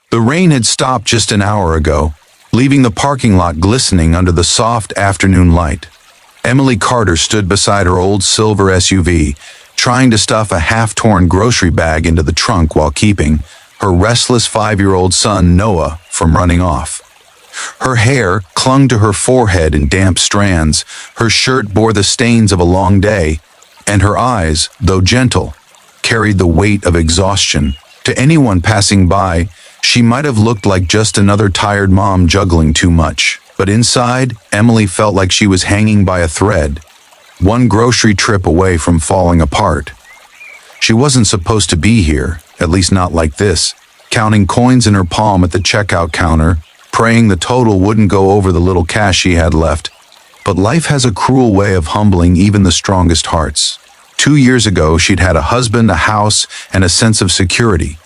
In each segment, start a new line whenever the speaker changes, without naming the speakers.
The rain had stopped just an hour ago, leaving the parking lot glistening under the soft afternoon light. Emily Carter stood beside her old silver SUV, trying to stuff a half-torn grocery bag into the trunk while keeping her restless 5-year-old son, Noah, from running off. Her hair clung to her forehead in damp strands, her shirt bore the stains of a long day, and her eyes, though gentle, carried the weight of exhaustion. To anyone passing by, she might have looked like just another tired mom juggling too much. But inside, Emily felt like she was hanging by a thread, one grocery trip away from falling apart. She wasn't supposed to be here, at least not like this, counting coins in her palm at the checkout counter, praying the total wouldn't go over the little cash she had left. But life has a cruel way of humbling even the strongest hearts. 2 years ago, she'd had a husband, a house, and a sense of security.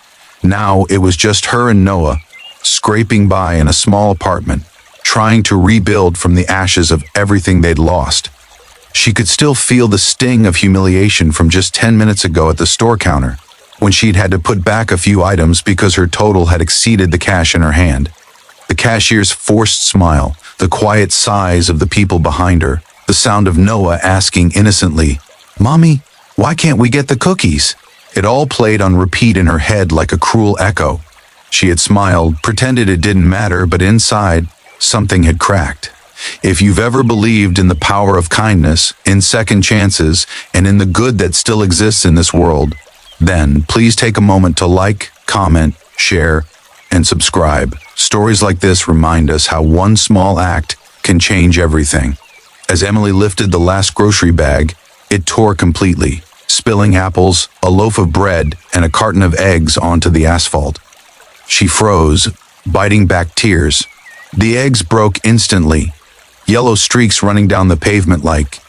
Now it was just her and Noah, scraping by in a small apartment, trying to rebuild from the ashes of everything they'd lost. She could still feel the sting of humiliation from just 10 minutes ago at the store counter, when she'd had to put back a few items because her total had exceeded the cash in her hand. The cashier's forced smile, the quiet sighs of the people behind her, the sound of Noah asking innocently, "Mommy, why can't we get the cookies?" It all played on repeat in her head like a cruel echo. She had smiled, pretended it didn't matter, but inside, something had cracked. If you've ever believed in the power of kindness, in second chances, and in the good that still exists in this world, then please take a moment to like, comment, share, and subscribe. Stories like this remind us how one small act can change everything. As Emily lifted the last grocery bag, it tore completely, spilling apples, a loaf of bread, and a carton of eggs onto the asphalt. She froze, biting back tears. The eggs broke instantly, yellow streaks running down the pavement like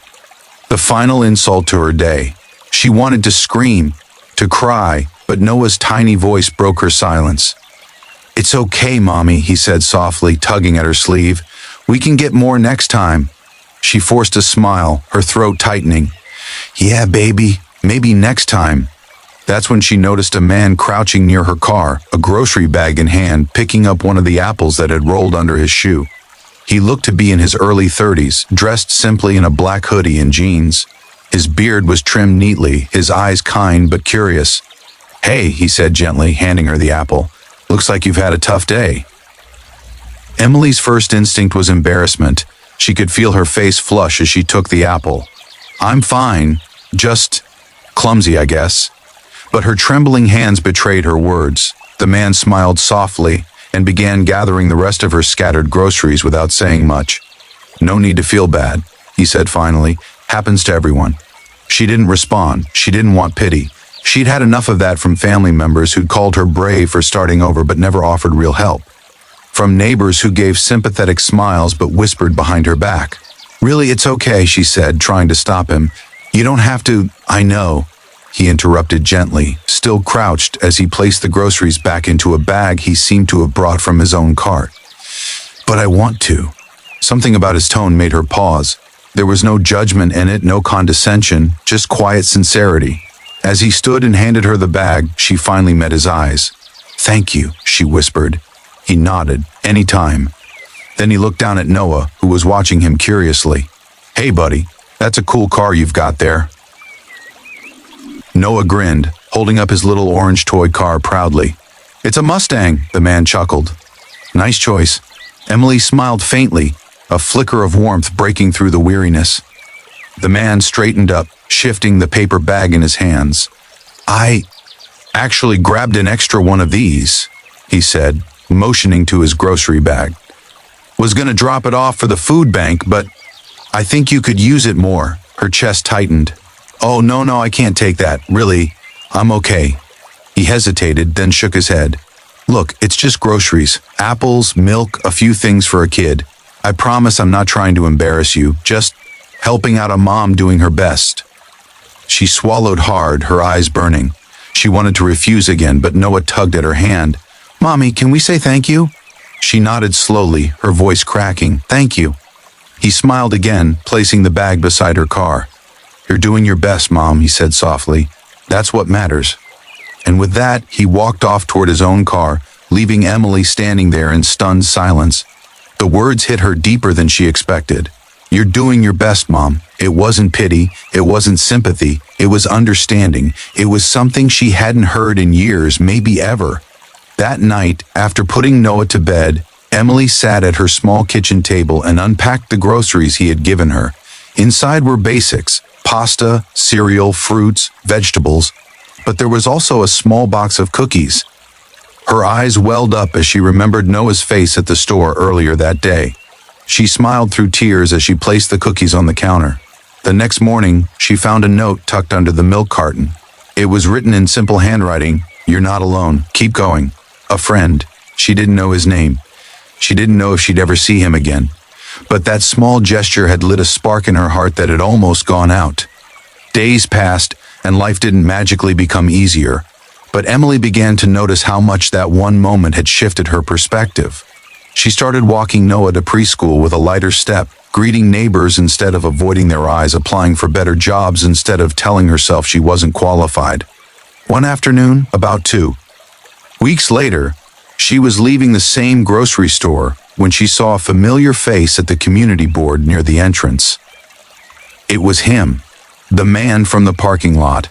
the final insult to her day. She wanted to scream, to cry, but Noah's tiny voice broke her silence. "It's okay, Mommy," he said softly, tugging at her sleeve. "We can get more next time." She forced a smile, her throat tightening. "Yeah, baby, maybe next time." That's when she noticed a man crouching near her car, a grocery bag in hand, picking up one of the apples that had rolled under his shoe. He looked to be in his early 30s, dressed simply in a black hoodie and jeans. His beard was trimmed neatly, his eyes kind but curious. "Hey," he said gently, handing her the apple. "Looks like you've had a tough day." Emily's first instinct was embarrassment. She could feel her face flush as she took the apple. "I'm fine, just clumsy, I guess." But her trembling hands betrayed her words. The man smiled softly and began gathering the rest of her scattered groceries without saying much. "No need to feel bad," he said finally. "Happens to everyone." She didn't respond. She didn't want pity. She'd had enough of that from family members who'd called her brave for starting over but never offered real help. From neighbors who gave sympathetic smiles but whispered behind her back. "Really, it's okay," she said, trying to stop him. "You don't have to." "I know," he interrupted gently, still crouched as he placed the groceries back into a bag he seemed to have brought from his own cart. "But I want to." Something about his tone made her pause. There was no judgment in it, no condescension, just quiet sincerity. As he stood and handed her the bag, she finally met his eyes. "Thank you," she whispered. He nodded. "Anytime." Then he looked down at Noah, who was watching him curiously. "Hey, buddy, that's a cool car you've got there." Noah grinned, holding up his little orange toy car proudly. "It's a Mustang," the man chuckled. "Nice choice." Emily smiled faintly, a flicker of warmth breaking through the weariness. The man straightened up, shifting the paper bag in his hands. "I actually grabbed an extra one of these," he said, motioning to his grocery bag. "Was gonna drop it off for the food bank, but I think you could use it more." Her chest tightened. "Oh, no, I can't take that. Really, I'm okay." He hesitated, then shook his head. "Look, it's just groceries. Apples, milk, a few things for a kid. I promise I'm not trying to embarrass you, just helping out a mom doing her best." She swallowed hard, her eyes burning. She wanted to refuse again, but Noah tugged at her hand. "Mommy, can we say thank you?" She nodded slowly, her voice cracking. "Thank you." He smiled again, placing the bag beside her car. "You're doing your best, Mom," he said softly. "That's what matters." And with that, he walked off toward his own car, leaving Emily standing there in stunned silence. The words hit her deeper than she expected. "You're doing your best, Mom." It wasn't pity, it wasn't sympathy, it was understanding. It was something she hadn't heard in years, maybe ever. That night, after putting Noah to bed, Emily sat at her small kitchen table and unpacked the groceries he had given her. Inside were basics: pasta, cereal, fruits, vegetables. But there was also a small box of cookies. Her eyes welled up as she remembered Noah's face at the store earlier that day. She smiled through tears as she placed the cookies on the counter. The next morning, she found a note tucked under the milk carton. It was written in simple handwriting: "You're not alone. Keep going. A friend." She didn't know his name. She didn't know if she'd ever see him again. But that small gesture had lit a spark in her heart that had almost gone out. Days passed, and life didn't magically become easier. But Emily began to notice how much that one moment had shifted her perspective. She started walking Noah to preschool with a lighter step, greeting neighbors instead of avoiding their eyes, applying for better jobs instead of telling herself she wasn't qualified. One afternoon, about 2 weeks later, she was leaving the same grocery store when she saw a familiar face at the community board near the entrance. It was him, the man from the parking lot.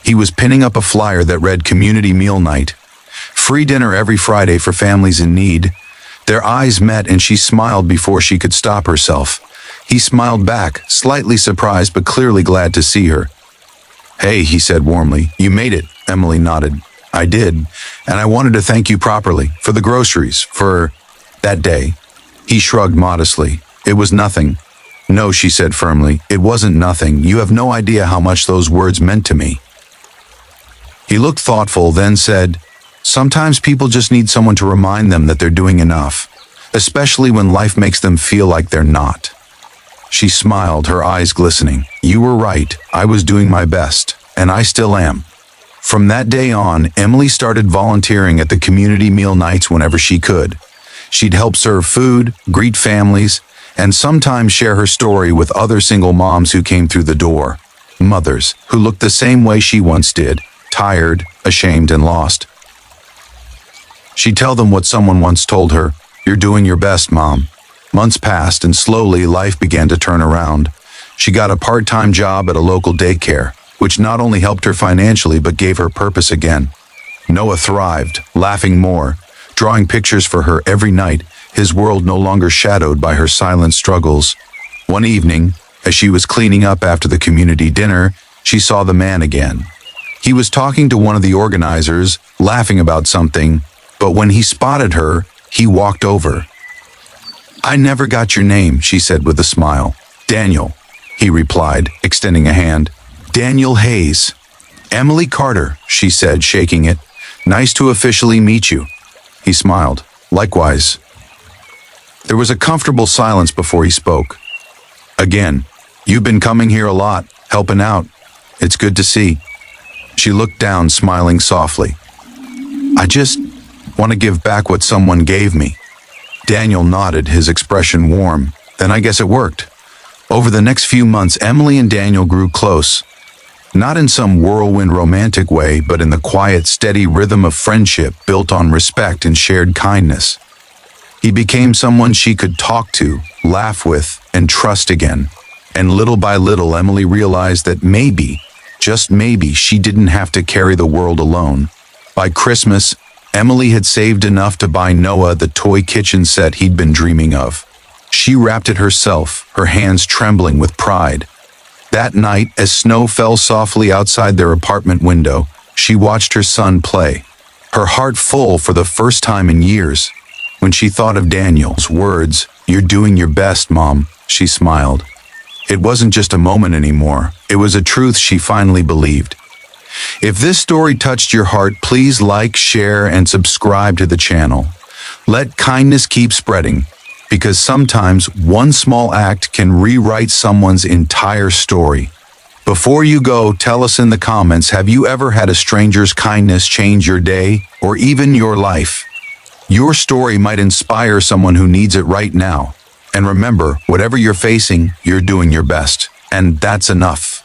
He was pinning up a flyer that read "Community Meal Night. Free dinner every Friday for families in need." Their eyes met and she smiled before she could stop herself. He smiled back, slightly surprised but clearly glad to see her. "Hey," he said warmly. "You made it." Emily nodded. "I did, and I wanted to thank you properly, for the groceries, for that day." He shrugged modestly. "It was nothing." "No," she said firmly, "it wasn't nothing. You have no idea how much those words meant to me." He looked thoughtful, then said, "Sometimes people just need someone to remind them that they're doing enough, especially when life makes them feel like they're not." She smiled, her eyes glistening. "You were right. I was doing my best, and I still am." From that day on, Emily started volunteering at the community meal nights whenever she could. She'd help serve food, greet families, and sometimes share her story with other single moms who came through the door. Mothers who looked the same way she once did, tired, ashamed, and lost. She'd tell them what someone once told her: "You're doing your best, Mom." Months passed, and slowly life began to turn around. She got a part-time job at a local daycare, which not only helped her financially but gave her purpose again. Noah thrived, laughing more, drawing pictures for her every night, his world no longer shadowed by her silent struggles. One evening, as she was cleaning up after the community dinner, she saw the man again. He was talking to one of the organizers, laughing about something, but when he spotted her, he walked over. "I never got your name," she said with a smile. "Daniel," he replied, extending a hand. "Daniel Hayes." "Emily Carter," she said, shaking it. "Nice to officially meet you." He smiled. "Likewise." There was a comfortable silence before he spoke. "Again, you've been coming here a lot, helping out. It's good to see." She looked down, smiling softly. "I just want to give back what someone gave me." Daniel nodded, his expression warm. "Then I guess it worked." Over the next few months, Emily and Daniel grew close. Not in some whirlwind romantic way, but in the quiet, steady rhythm of friendship built on respect and shared kindness. He became someone she could talk to, laugh with, and trust again. And little by little, Emily realized that maybe, just maybe, she didn't have to carry the world alone. By Christmas, Emily had saved enough to buy Noah the toy kitchen set he'd been dreaming of. She wrapped it herself, her hands trembling with pride. That night, as snow fell softly outside their apartment window, she watched her son play, her heart full for the first time in years. When she thought of Daniel's words, "You're doing your best, Mom," she smiled. It wasn't just a moment anymore. It was a truth she finally believed. If this story touched your heart, please like, share, and subscribe to the channel. Let kindness keep spreading, because sometimes one small act can rewrite someone's entire story. Before you go, tell us in the comments, have you ever had a stranger's kindness change your day or even your life? Your story might inspire someone who needs it right now. And remember, whatever you're facing, you're doing your best. And that's enough.